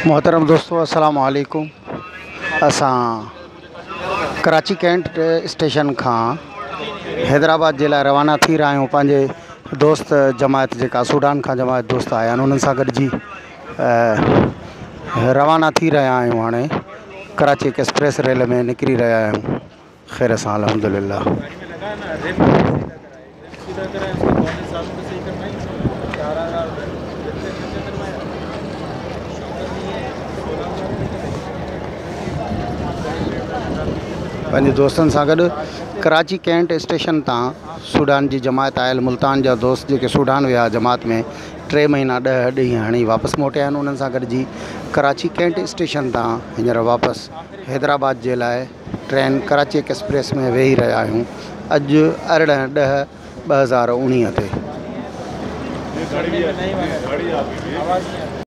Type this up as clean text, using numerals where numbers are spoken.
मोहतरम दोस्तों अस्सलाम वालेकुम। असां कराची कैंट स्टेशन का हैदराबाद के लिए रवाना थी रहा आहियूं। पंहिंजे दोस्त जमायत जेका सूडान का जमायत दोस्त आया आहिनि उन्हनि सां गॾिजी रवाना थी रहा आहियूं। हाणे कराची एक्सप्रेस रेल में निकिरी रहा आहियूं खैर सां अल्हम्दुलिल्लाह। पंहिंजे दोस्तन सां गॾु कराची कैंट स्टेशन तां सूडान जी जमायत आयल मुल्तान जा दोस्त जेके सूडान विया जमात में 3 महीना 10 ॾींहं हाणे वापसि मोटिया आहिनि। उन्हनि सां गॾिजी कराची कैंट स्टेशन तां हींअर वापसि हैदराबाद जे लाइ ट्रेन कराची एक्सप्रेस में वेही रहिया आहियूं। अॼु 18/10/2019 ते।